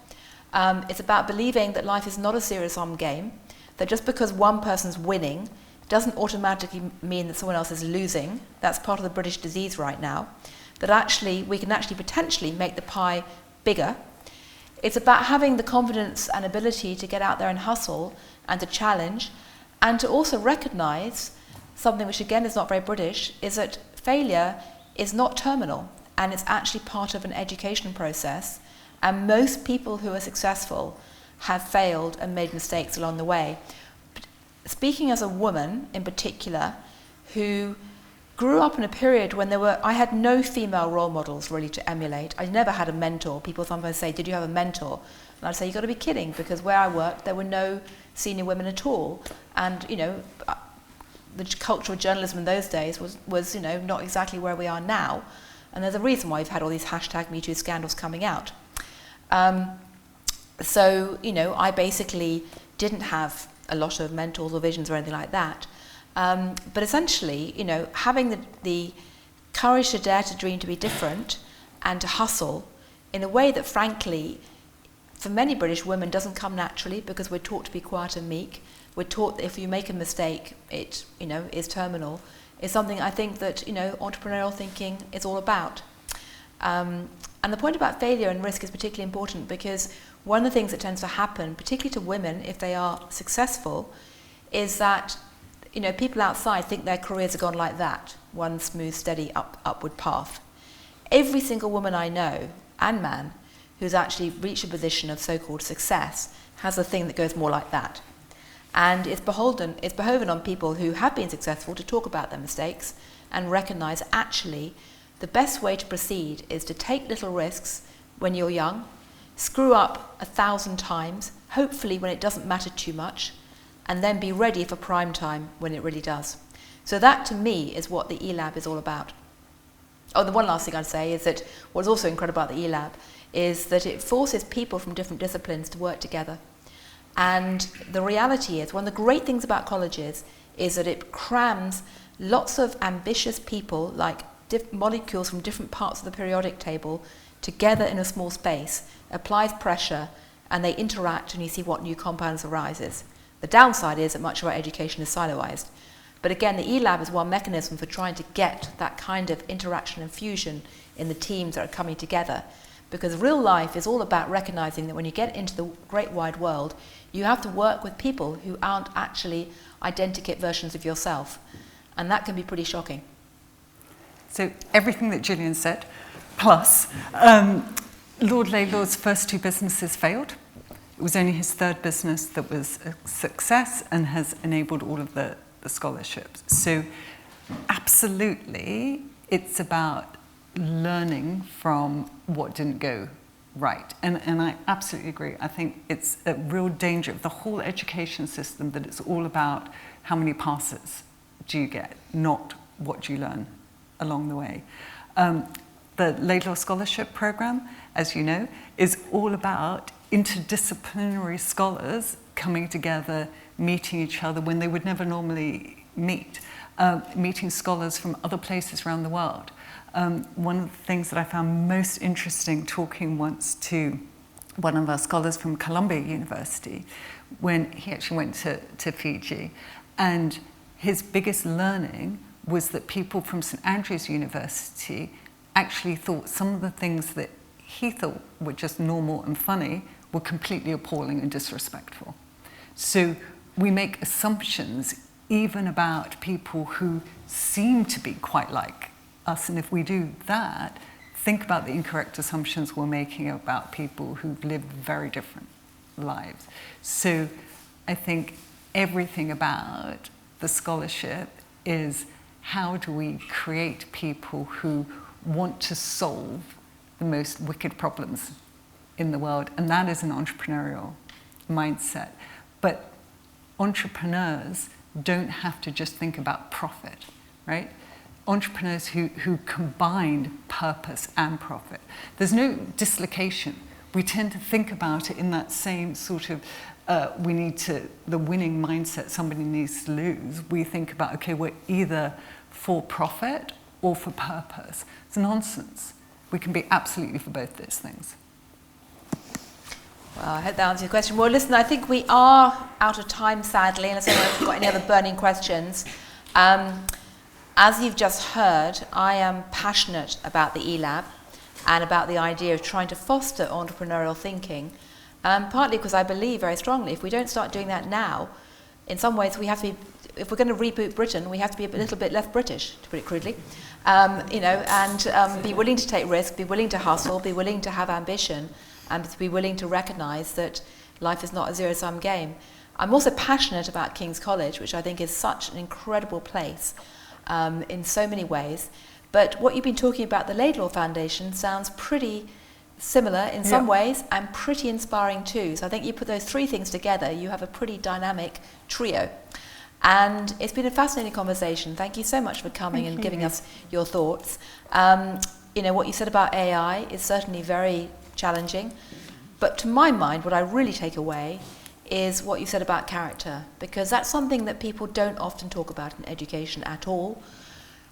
It's about believing that life is not a zero-sum game, that just because one person's winning doesn't automatically mean that someone else is losing. That's part of the British disease right now. That actually we can actually potentially make the pie bigger. It's about having the confidence and ability to get out there and hustle and to challenge, and to also recognize something which again is not very British, is that failure is not terminal, and it's actually part of an education process. And most people who are successful have failed and made mistakes along the way. Speaking as a woman in particular, who grew up in a period when I had no female role models really to emulate. I never had a mentor. People sometimes say, did you have a mentor? And I'd say, you've got to be kidding, because where I worked, there were no senior women at all. And, the culture of journalism in those days was not exactly where we are now. And there's a reason why we've had all these #MeToo scandals coming out. So, I basically didn't have a lot of mentors or visions or anything like that. But essentially, having the courage to dare to dream to be different and to hustle in a way that, frankly, for many British women doesn't come naturally, because we're taught to be quiet and meek. We're taught that if you make a mistake, it, is terminal, is something I think that, entrepreneurial thinking is all about. And the point about failure and risk is particularly important, because one of the things that tends to happen, particularly to women if they are successful, is that people outside think their careers have gone like that, one smooth, steady upward path. Every single woman I know, and man, who's actually reached a position of so-called success has a thing that goes more like that. And it's behoven on people who have been successful to talk about their mistakes and recognise actually the best way to proceed is to take little risks when you're young, screw up 1,000 times, hopefully when it doesn't matter too much, and then be ready for prime time when it really does. So that to me is what the eLab is all about. Oh, the one last thing I'd say is that what's also incredible about the eLab is that it forces people from different disciplines to work together. And the reality is, one of the great things about colleges is that it crams lots of ambitious people, like molecules from different parts of the periodic table, together in a small space, applies pressure, and they interact, and you see what new compounds arises. The downside is that much of our education is siloized. But again, the eLab is one mechanism for trying to get that kind of interaction and fusion in the teams that are coming together. Because real life is all about recognizing that when you get into the great wide world, you have to work with people who aren't actually identikit versions of yourself. And that can be pretty shocking. So everything that Gillian said, plus Lord Laidlaw's first 2 businesses failed. It was only his 3rd business that was a success and has enabled all of the scholarships. So absolutely, it's about learning from what didn't go right. And I absolutely agree. I think it's a real danger of the whole education system that it's all about how many passes do you get, not what do you learn along the way. The Laidlaw Scholarship Programme, as you know, is all about interdisciplinary scholars coming together, meeting each other when they would never normally meet, meeting scholars from other places around the world. One of the things that I found most interesting talking once to one of our scholars from Columbia University, when he actually went to Fiji, and his biggest learning was that people from St Andrews University actually thought some of the things that he thought were just normal and funny were completely appalling and disrespectful. So we make assumptions even about people who seem to be quite like us, and if we do that, think about the incorrect assumptions we're making about people who've lived very different lives. So I think everything about the scholarship is how do we create people who want to solve the most wicked problems in the world, and that is an entrepreneurial mindset. But entrepreneurs don't have to just think about profit, right? Entrepreneurs who combine purpose and profit. There's no dislocation. We tend to think about it in that same sort of, the winning mindset, somebody needs to lose. We think about, okay, we're either for profit or for purpose. It's nonsense. We can be absolutely for both those things. Well, I hope that answers your question. Well, listen, I think we are out of time, sadly, unless anyone's got any other burning questions. As you've just heard, I am passionate about the eLab and about the idea of trying to foster entrepreneurial thinking, partly because I believe very strongly if we don't start doing that now, in some ways we have to be, if we're going to reboot Britain, we have to be a little bit less British, to put it crudely, and be willing to take risks, be willing to hustle, be willing to have ambition, and to be willing to recognise that life is not a zero-sum game. I'm also passionate about King's College, which I think is such an incredible place in so many ways. But what you've been talking about, the Laidlaw Foundation, sounds pretty similar in some ways and pretty inspiring too. So I think you put those 3 things together, you have a pretty dynamic trio. And it's been a fascinating conversation. Thank you so much for coming and giving us your thoughts. What you said about AI is certainly very challenging. But to my mind, what I really take away is what you said about character, because that's something that people don't often talk about in education at all.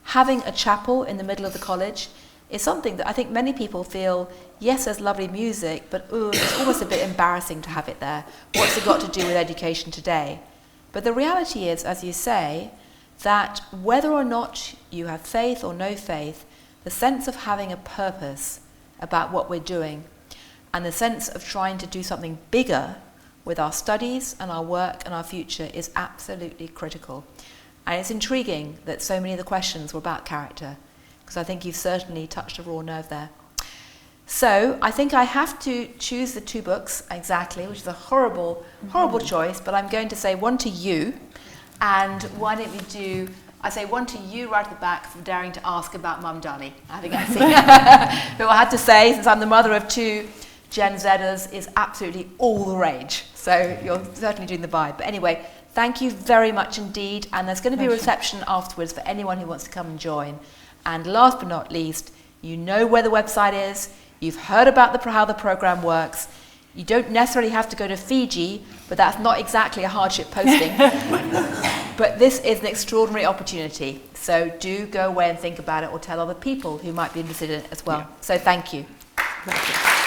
Having a chapel in the middle of the college is something that I think many people feel, yes, there's lovely music, but it's almost a bit embarrassing to have it there. What's it got to do with education today? But the reality is, as you say, that whether or not you have faith or no faith, the sense of having a purpose about what we're doing and the sense of trying to do something bigger with our studies and our work and our future is absolutely critical. And it's intriguing that so many of the questions were about character, because I think you've certainly touched a raw nerve there. So I think I have to choose the 2 books exactly, which is a horrible, horrible choice, but I'm going to say one to you. And why don't we do, I say one to you right at the back for daring to ask about Mum Dani. I think that's it. Who I had to say, since I'm the mother of 2 Gen Zers, is absolutely all the rage. So you're certainly doing the vibe. But anyway, thank you very much indeed. And there's going to be a reception afterwards for anyone who wants to come and join. And last but not least, you know where the website is. You've heard about how the programme works. You don't necessarily have to go to Fiji, but that's not exactly a hardship posting. But this is an extraordinary opportunity. So do go away and think about it, or tell other people who might be interested in it as well. Yeah. So thank you. Thank you.